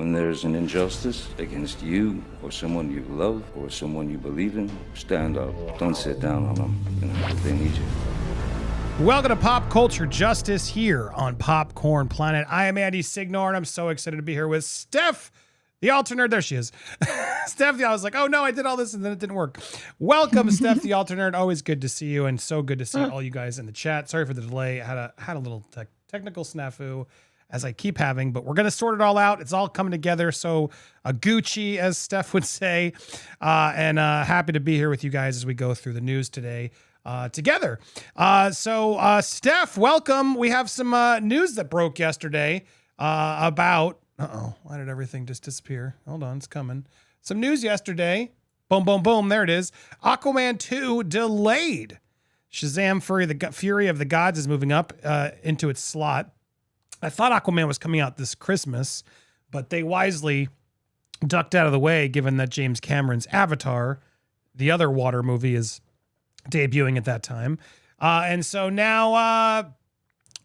When there's an injustice against you or someone you love or someone you believe in, stand up. Don't sit down on them. They need you. Welcome to Pop Culture Justice here on Popcorn Planet. I am Andy Signor, and I'm so excited to be here with Steph, the alternate. There she is. Steph, I was like, oh no, I did all this and then it didn't work. Welcome, Steph, the alternate. Always good to see you, and so good to see all you guys in the chat. Sorry for the delay. I had a little technical snafu, as I keep having, but we're going to sort it all out. It's all coming together. So Gucci, as Steph would say, and happy to be here with you guys as we go through the news today together. So Steph, welcome. We have some news that broke yesterday about, why did everything just disappear? Hold on, it's coming. Some news yesterday. Boom, boom, boom. There it is. Aquaman 2 delayed. Shazam Fury of the Gods is moving up into its slot. I thought Aquaman was coming out this Christmas, but they wisely ducked out of the way given that James Cameron's Avatar, the other water movie, is debuting at that time. And so now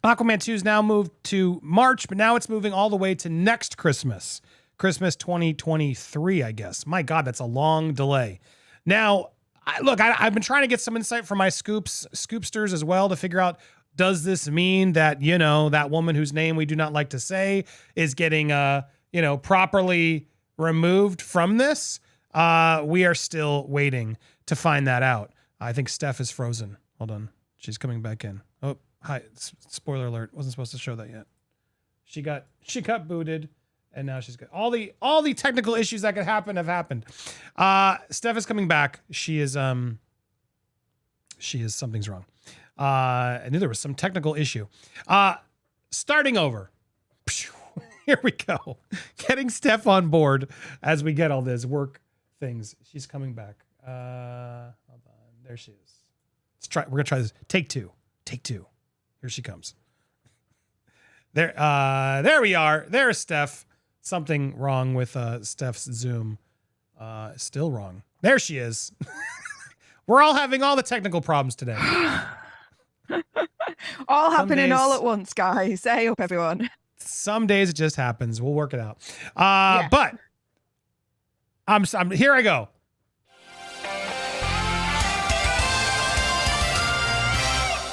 Aquaman 2 is now moved to March, but now it's moving all the way to next Christmas 2023, I guess. My God, that's a long delay. Now, I've been trying to get some insight from my scoopsters as well to figure out, does this mean that, that woman whose name we do not like to say is getting, properly removed from this? We are still waiting to find that out. I think Steph is frozen. Hold on. She's coming back in. Oh, hi. Spoiler alert. Wasn't supposed to show that yet. She got booted, and now she's got all the technical issues that could happen have happened. Steph is coming back. She is something's wrong. I knew there was some technical issue. Starting over. Here we go. Getting Steph on board as we get all this work things. She's coming back. Hold on. There she is. We're gonna try this. Take two. Here she comes. There we are. There's Steph. Something wrong with Steph's Zoom. Still wrong. There she is. We're all having all the technical problems today. All happening all at once, guys. Hey up, everyone. Some days it just happens. We'll work it out. But I'm here. I go.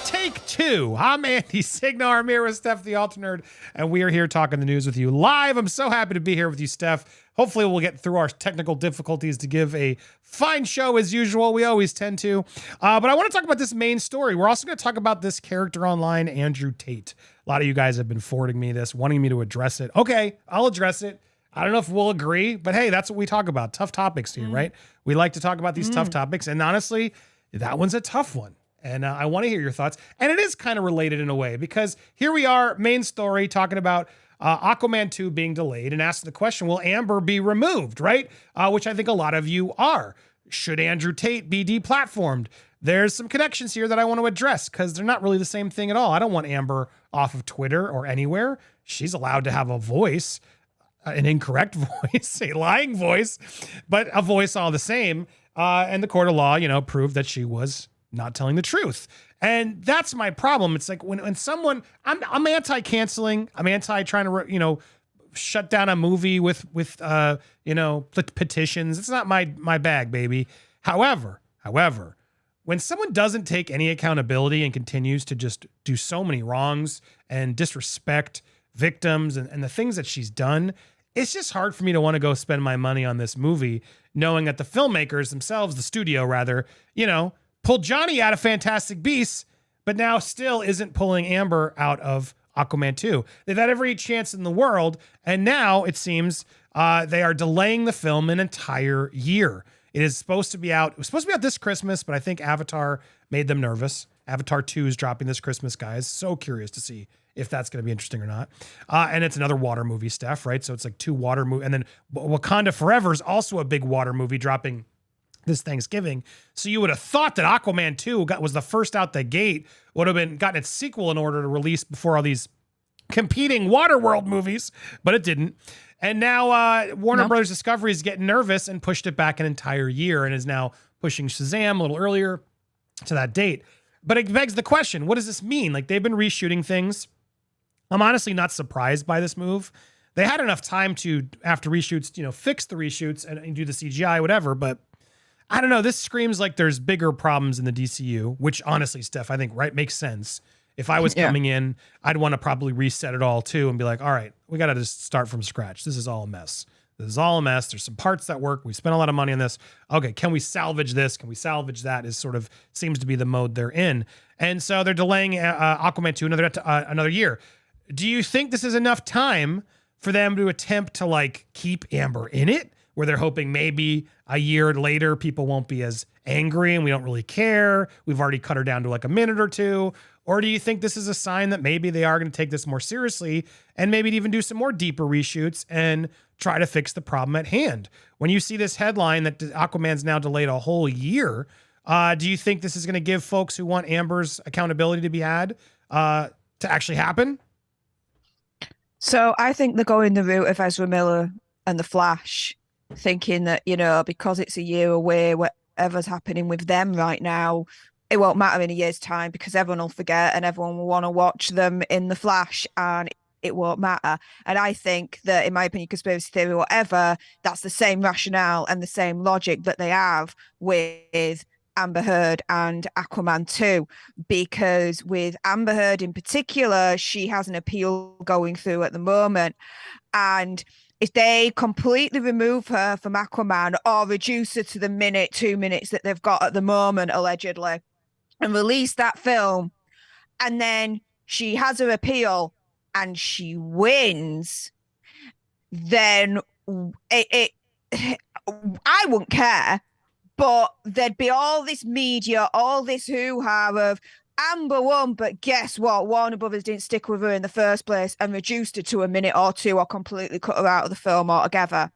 Take two. I'm Andy Signor. I'm here with Steph, the alternate, and we are here talking the news with you live. I'm so happy to be here with you, Steph. Hopefully we'll get through our technical difficulties to give a fine show as usual. We always tend to. But I want to talk about this main story. We're also going to talk about this character online, Andrew Tate. A lot of you guys have been forwarding me this, wanting me to address it. Okay, I'll address it. I don't know if we'll agree, but hey, that's what we talk about. Tough topics here, right? We like to talk about these tough topics. And honestly, that one's a tough one. And I want to hear your thoughts. And it is kind of related in a way, because here we are, main story, talking about Aquaman 2 being delayed, and asking the question, will Amber be removed, right? Which I think a lot of you are. Should Andrew Tate be deplatformed? There's some connections here that I want to address, because they're not really the same thing at all. I don't want Amber off of Twitter or anywhere. She's allowed to have a voice, an incorrect voice, a lying voice, but a voice all the same. And the court of law, proved that she was not telling the truth. And that's my problem. It's like when someone, I'm anti-canceling. I'm anti-trying to, shut down a movie with petitions. It's not my bag, baby. However, when someone doesn't take any accountability and continues to just do so many wrongs and disrespect victims and the things that she's done, it's just hard for me to want to go spend my money on this movie, knowing that the filmmakers themselves, the studio rather, pulled Johnny out of Fantastic Beasts, but now still isn't pulling Amber out of Aquaman 2. They've had every chance in the world, and now it seems they are delaying the film an entire year. It is supposed to be out. It was supposed to be out this Christmas, but I think Avatar made them nervous. Avatar 2 is dropping this Christmas, guys. So curious to see if that's going to be interesting or not. And it's another water movie, Steph, right? So it's like two water movies. And then Wakanda Forever is also a big water movie dropping this Thanksgiving. So you would have thought that Aquaman 2 was the first out the gate, would have gotten its sequel in order to release before all these competing Waterworld movies, but it didn't. And now Warner Brothers Discovery is getting nervous and pushed it back an entire year and is now pushing Shazam a little earlier to that date. But it begs the question, what does this mean? Like, they've been reshooting things. I'm honestly not surprised by this move. they had enough time to, after reshoots, fix the reshoots and do the CGI, whatever. But I don't know. This screams like there's bigger problems in the DCU, which honestly, Steph, I think makes sense. If I was coming in, I'd want to probably reset it all too and be like, all right, we got to just start from scratch. This is all a mess. This is all a mess. There's some parts that work. We spent a lot of money on this. Okay, can we salvage this? Can we salvage that? Is sort of seems to be the mode they're in. And so they're delaying Aquaman 2 another year. Do you think this is enough time for them to attempt to like keep Amber in it, where they're hoping maybe a year later people won't be as angry and we don't really care? We've already cut her down to like a minute or two. Or do you think this is a sign that maybe they are going to take this more seriously and maybe even do some more deeper reshoots and try to fix the problem at hand? When you see this headline that Aquaman's now delayed a whole year, do you think this is going to give folks who want Amber's accountability to be had to actually happen? So I think they're going the route of Ezra Miller and The Flash, thinking that, because it's a year away, whatever's happening with them right now, it won't matter in a year's time because everyone will forget and everyone will want to watch them in The Flash and it won't matter. And I think that, in my opinion, conspiracy theory, whatever, that's the same rationale and the same logic that they have with Amber Heard and Aquaman 2, because with Amber Heard in particular, she has an appeal going through at the moment. And if they completely remove her from Aquaman or reduce her to the 2 minutes that they've got at the moment, allegedly, and release that film, and then she has her appeal and she wins, then I wouldn't care. But there'd be all this media, all this hoo-ha of Amber won, but guess what? Warner Brothers didn't stick with her in the first place and reduced her to a minute or two or completely cut her out of the film altogether.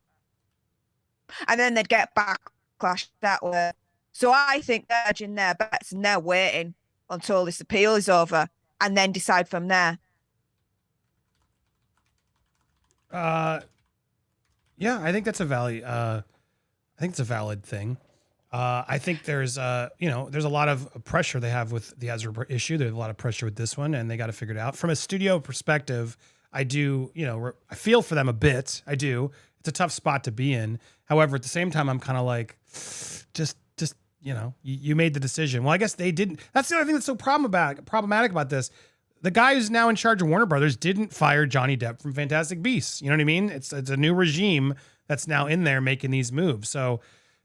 And then they'd get backlash that way. So I think they're hedging their bets and they're waiting until this appeal is over and then decide from there. Yeah, I think that's a valid. I think it's a valid thing. I think there's there's a lot of pressure they have with the Ezra issue. There's a lot of pressure with this one, and they got to figure it out. From a studio perspective, I do, I feel for them a bit. I do. It's a tough spot to be in. However, at the same time, I'm kind of like, just you made the decision. Well, I guess they didn't. That's the other thing that's so problematic about this. The guy who's now in charge of Warner Brothers didn't fire Johnny Depp from Fantastic Beasts. You know what I mean? It's a new regime that's now in there making these moves. So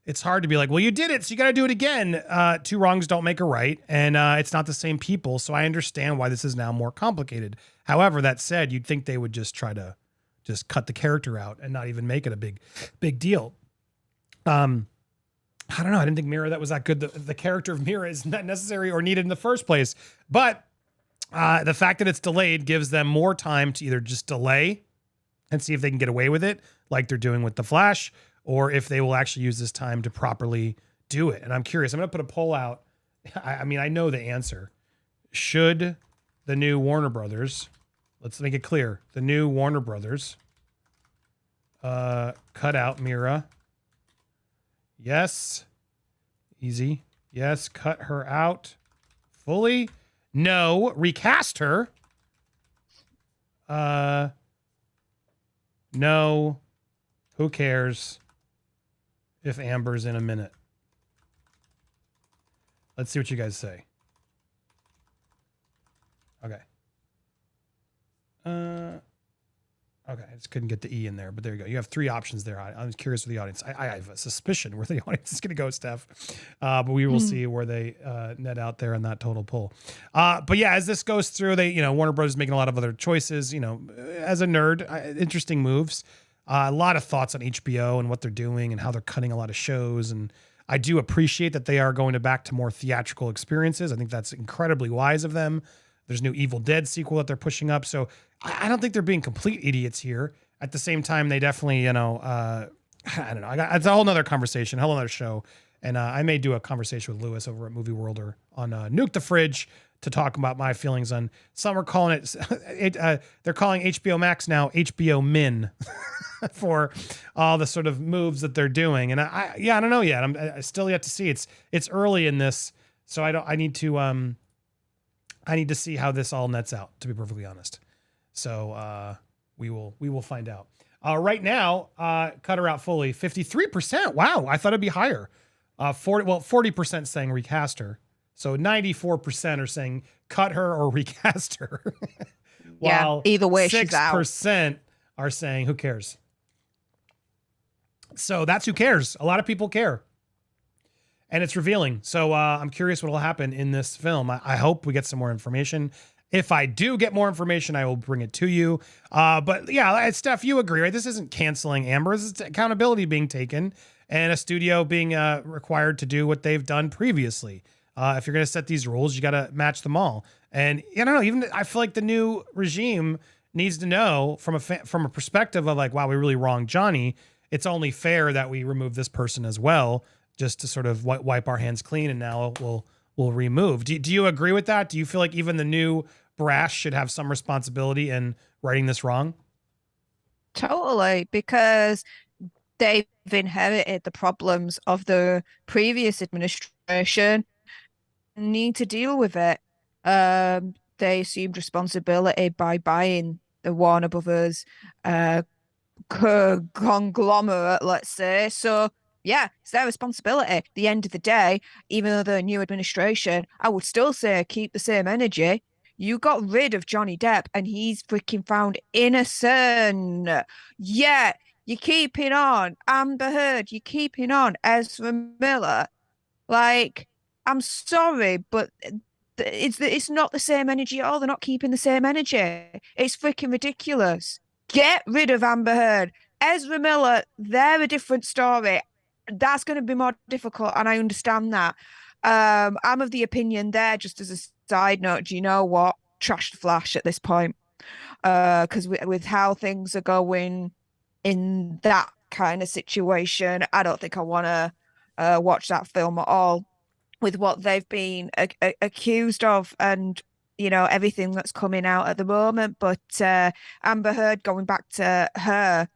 it's hard to be like, well, you did it, so you got to do it again. Two wrongs don't make a right, and it's not the same people. So I understand why this is now more complicated. However, that said, you'd think they would just try to just cut the character out and not even make it a big deal. I don't know. I didn't think Mira that was that good. The character of Mira is not necessary or needed in the first place. But the fact that it's delayed gives them more time to either just delay and see if they can get away with it, like they're doing with The Flash, or if they will actually use this time to properly do it. And I'm curious. I'm going to put a poll out. I mean, I know the answer. Should the new Warner Brothers, let's make it clear, the new Warner Brothers cut out Mira? Yes. Easy. Yes. Cut her out fully. No. Recast her. No. Who cares if Amber's in a minute? Let's see what you guys say. Okay. Okay, I just couldn't get the E in there, but there you go. You have three options there. I was curious for the audience. I have a suspicion where the audience is going to go, Steph. But we will see where they net out there on that total poll. But yeah, as this goes through, Warner Bros. Is making a lot of other choices. As a nerd, interesting moves. A lot of thoughts on HBO and what they're doing and how they're cutting a lot of shows. And I do appreciate that they are going back to more theatrical experiences. I think that's incredibly wise of them. There's a new Evil Dead sequel that they're pushing up. So I don't think they're being complete idiots here. At the same time, they definitely, I don't know. It's a whole nother conversation, a whole nother show. And I may do a conversation with Lewis over at Movie World or on Nuke the Fridge to talk about my feelings on, some are calling it, they're calling HBO Max now HBO Min for all the sort of moves that they're doing. And I don't know yet. I still yet to see. It's early in this. So I need to see how this all nets out, to be perfectly honest. So We will find out. Right now, cut her out fully, 53%. Wow, I thought it'd be higher. 40% saying recast her. So 94% are saying cut her or recast her. Yeah, While either way, she's out. 6% are saying who cares. So that's who cares. A lot of people care. And it's revealing. So I'm curious what will happen in this film. I hope we get some more information. If I do get more information, I will bring it to you. But yeah, Steph, you agree, right? This isn't canceling Amber. This is accountability being taken and a studio being required to do what they've done previously. If you're going to set these rules, you got to match them all. And I don't know, even I feel like the new regime needs to know from a perspective of like, wow, we really wronged Johnny. It's only fair that we remove this person as well, just to sort of wipe our hands clean. And now we'll remove. Do you agree with that? Do you feel like even the new brass should have some responsibility in righting this wrong? Totally, because they've inherited the problems of the previous administration, need to deal with it. They assumed responsibility by buying the Warner Brothers conglomerate, let's say. So yeah, it's their responsibility. At the end of the day, even though the new administration, I would still say keep the same energy. You got rid of Johnny Depp and he's freaking found innocent. Yeah, you're keeping on. Amber Heard, you're keeping on. Ezra Miller. Like, I'm sorry, but it's not the same energy at all. They're not keeping the same energy. It's freaking ridiculous. Get rid of Amber Heard. Ezra Miller, they're a different story. That's going to be more difficult, and I understand that. I'm of the opinion there, just as a side note, do you know what? Trash the Flash at this point. Because with how things are going in that kind of situation, I don't think I want to watch that film at all with what they've been accused of and, you know, everything that's coming out at the moment. But Amber Heard, going back to her,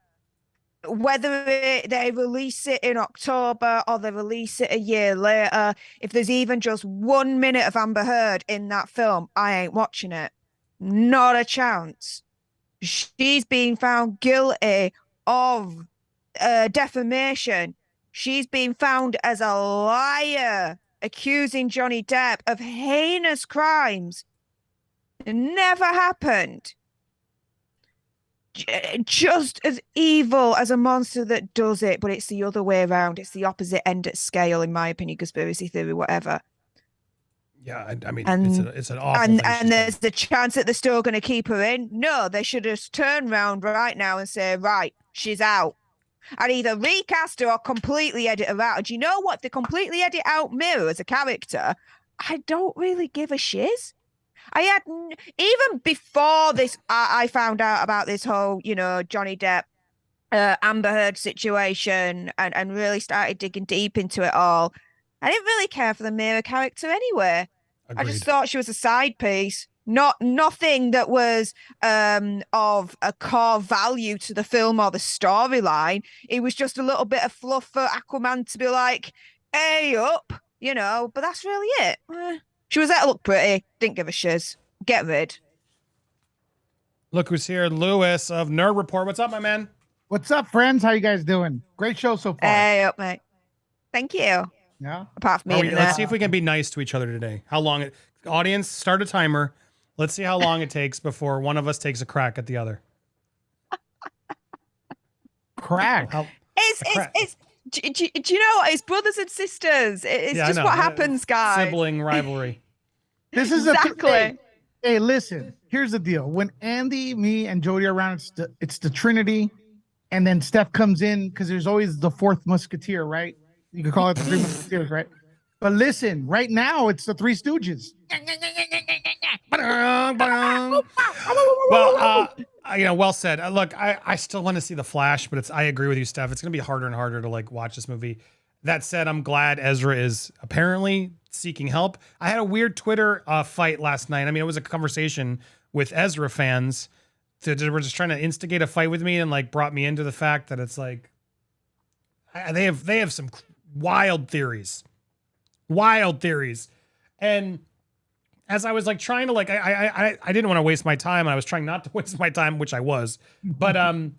whether they release it in October or they release it a year later, if there's even just 1 minute of Amber Heard in that film, I ain't watching it. Not a chance. She's been found guilty of defamation. She's been found as a liar, accusing Johnny Depp of heinous crimes. It never happened. Just as evil as a monster that does it, but it's the other way around. It's the opposite end of scale, in my opinion. Conspiracy theory, whatever. Yeah, I mean, it's an awful thing. And there's the chance that they're still going to keep her in. No, they should just turn around right now and say, right, she's out. And either recast her or completely edit her out. And do you know what? If they completely edit out Mira as a character, I don't really give a shiz. I had, even before this, I found out about this whole, you know, Johnny Depp, Amber Heard situation and really started digging deep into it all. I didn't really care for the Mira character anyway. Agreed. I just thought she was a side piece, nothing that was of a core value to the film or the storyline. It was just a little bit of fluff for Aquaman to be like, hey up, you know, but that's really it. She was there to look pretty. Didn't give a shiz. Get rid. Look who's here. Lewis of Nerd Report. What's up, my man? What's up, friends? How you guys doing? Great show so far. Hey up, mate. Thank you. Yeah. Apart from me. Let's see if we can be nice to each other today. How long audience, start a timer. Let's see how long it takes before one of us takes a crack at the other. Crack. It's do you know what? It's brothers and sisters. It's just what happens, guys. Sibling rivalry. This is exactly. Hey, listen. Here's the deal. When Andy, me, and Jody are around, it's the Trinity, and then Steph comes in because there's always the fourth musketeer, right? You could call it the three musketeers, right? But listen, right now it's the Three Stooges. Well, well said. Look, I still want to see The Flash, but I agree with you, Steph. It's going to be harder and harder to like watch this movie. That said, I'm glad Ezra is apparently seeking help. I had a weird Twitter fight last night. I mean, it was a conversation with Ezra fans that were just trying to instigate a fight with me and like brought me into the fact that it's like they have some wild theories. And as I was like trying to like, I didn't want to waste my time, and I was trying not to waste my time, which I was, but I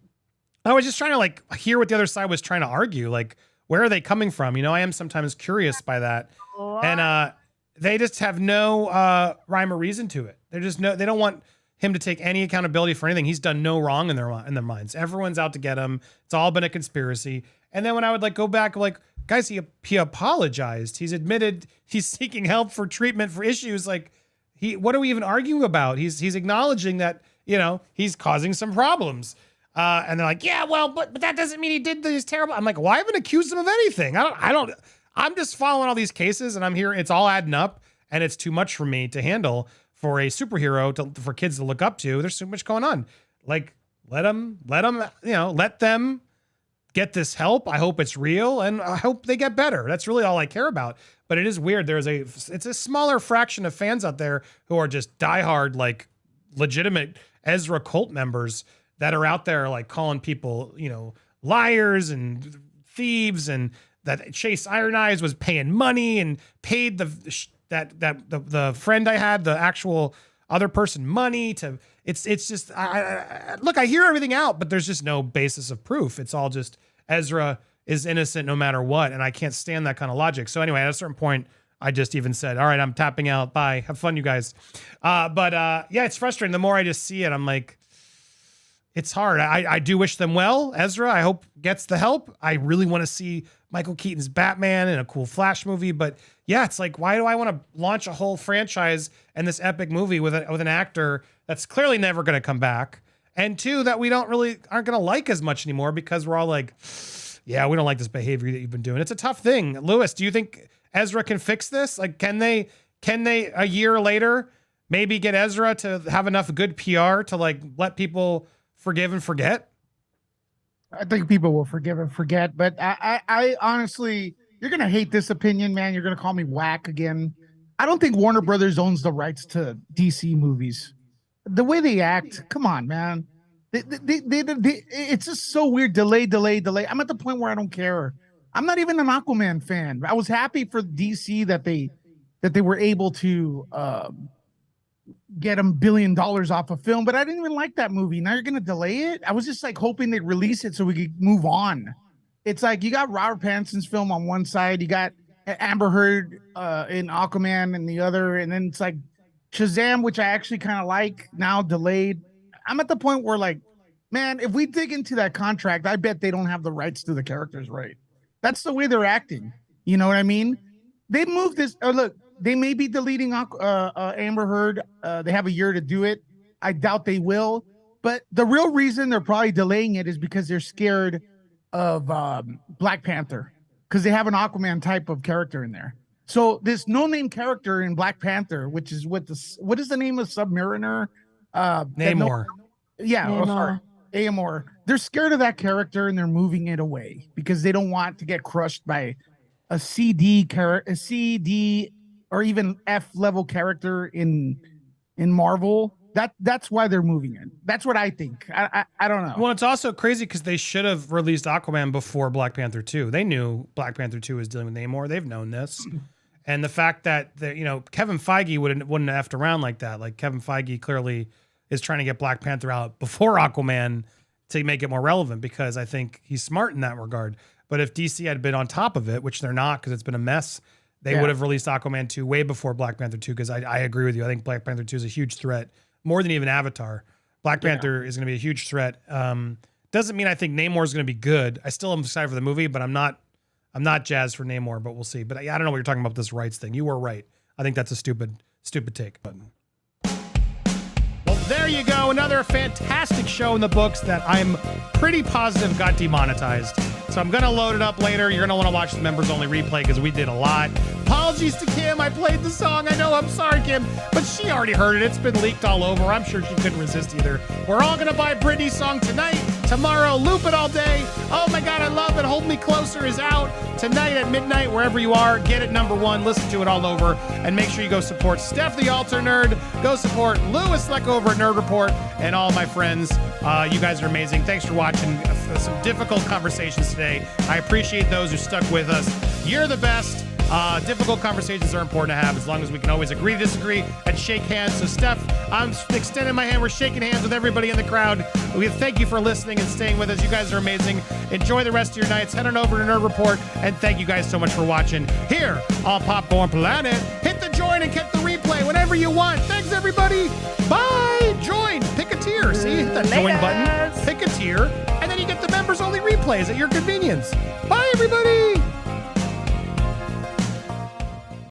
was just trying to like hear what the other side was trying to argue. Like, where are they coming from? You know, I am sometimes curious by that, and they just have no rhyme or reason to it. They're just they don't want him to take any accountability for anything. He's done no wrong in their minds. Everyone's out to get him. It's all been a conspiracy. And then when I would like go back, like, guys, he apologized. He's admitted he's seeking help for treatment for issues. Like, what are we even arguing about? He's acknowledging that, you know, he's causing some problems. And they're like, yeah, well, but that doesn't mean he did this terrible. I'm like, well, I haven't accused him of anything. I'm just following all these cases, and I'm here. It's all adding up, and it's too much for me to handle for a superhero for kids to look up to. There's so much going on. Like, let them, you know, let them get this help. I hope it's real, and I hope they get better. That's really all I care about. But it is weird. It's a smaller fraction of fans out there who are just diehard, like, legitimate Ezra cult members that are out there like calling people, you know, liars and thieves, and that Chase Iron Eyes was paying money and paid the friend I had, the actual other person, money to. It's just look, I hear everything out, but there's just no basis of proof. It's all just Ezra is innocent no matter what, and I can't stand that kind of logic. So anyway, at a certain point, I just even said, all right, I'm tapping out. Bye. Have fun, you guys. But yeah, it's frustrating. The more I just see it, I'm like, it's hard. I do wish them well. Ezra, I hope gets the help. I really want to see Michael Keaton's Batman in a cool Flash movie. But yeah, it's like, why do I want to launch a whole franchise and this epic movie with an actor that's clearly never going to come back? And two, that we aren't going to like as much anymore because we're all like, yeah, we don't like this behavior that you've been doing. It's a tough thing. Lewis, do you think Ezra can fix this? Like, can they a year later maybe get Ezra to have enough good PR to like let people forgive and forget? I think people will forgive and forget, but I honestly, you're going to hate this opinion, man. You're going to call me whack again. I don't think Warner Brothers owns the rights to DC movies. The way they act, come on, man. It's just so weird. Delay. I'm at the point where I don't care. I'm not even an Aquaman fan. I was happy for DC that they were able to get $1 billion off a film, but I didn't even like that movie. Now you're gonna delay it? I was just like hoping they'd release it so we could move on. It's like you got Robert Pattinson's film on one side, you got Amber Heard in Aquaman and the other, and then it's like Shazam, which I actually kind of like, now delayed. I'm at the point where, like, man, if we dig into that contract, I bet they don't have the rights to the characters right. That's the way they're acting. You know what I mean? They moved this. Look, they may be deleting Amber Heard. They have a year to do it. I doubt they will. But the real reason they're probably delaying it is because they're scared of Black Panther, because they have an Aquaman type of character in there. So this no-name character in Black Panther, which is what is the name of Submariner? Namor. Oh, sorry. Namor. They're scared of that character and they're moving it away because they don't want to get crushed by a CD or even F level character in Marvel. That's why they're moving it. That's what I think. I don't know. Well, it's also crazy because they should have released Aquaman before Black Panther 2. They knew Black Panther 2 was dealing with Namor. They've known this. And the fact that Kevin Feige wouldn't have effed around like that. Like, Kevin Feige clearly is trying to get Black Panther out before Aquaman to make it more relevant, because I think he's smart in that regard. But if DC had been on top of it, which they're not because it's been a mess, they would have released Aquaman 2 way before Black Panther 2, because I agree with you. I think Black Panther 2 is a huge threat, more than even Avatar. Black Panther is going to be a huge threat. Doesn't mean I think Namor is going to be good. I still am excited for the movie, but I'm not jazzed for Namor, but we'll see. But I don't know what you're talking about with this rights thing. You were right. I think that's a stupid take. But well, there you go. Another fantastic show in the books that I'm pretty positive got demonetized. So I'm going to load it up later. You're going to want to watch the members only replay because we did a lot. Apologies to Kim. I played the song. I know. I'm sorry, Kim. But she already heard it. It's been leaked all over. I'm sure she couldn't resist either. We're all going to buy Britney's song tonight, tomorrow, loop it all day. Oh my God, I love it. Hold Me Closer is out tonight at midnight, wherever you are. Get it #1. Listen to it all over. And make sure you go support Steph the Alter Nerd. Go support Louis Leck over at Nerd Report and all my friends. You guys are amazing. Thanks for watching some difficult conversations today. I appreciate those who stuck with us. You're the best. Difficult conversations are important to have as long as we can always agree, disagree, and shake hands. So, Steph, I'm extending my hand. We're shaking hands with everybody in the crowd. We thank you for listening and staying with us. You guys are amazing. Enjoy the rest of your nights. Head on over to Nerd Report, and thank you guys so much for watching here on Popcorn Planet. Hit the join and get the replay whenever you want. Thanks, everybody. Bye. Join. Pick a tier. See, hit that join button. Pick a tier, and then you get the members-only replays at your convenience. Bye, everybody.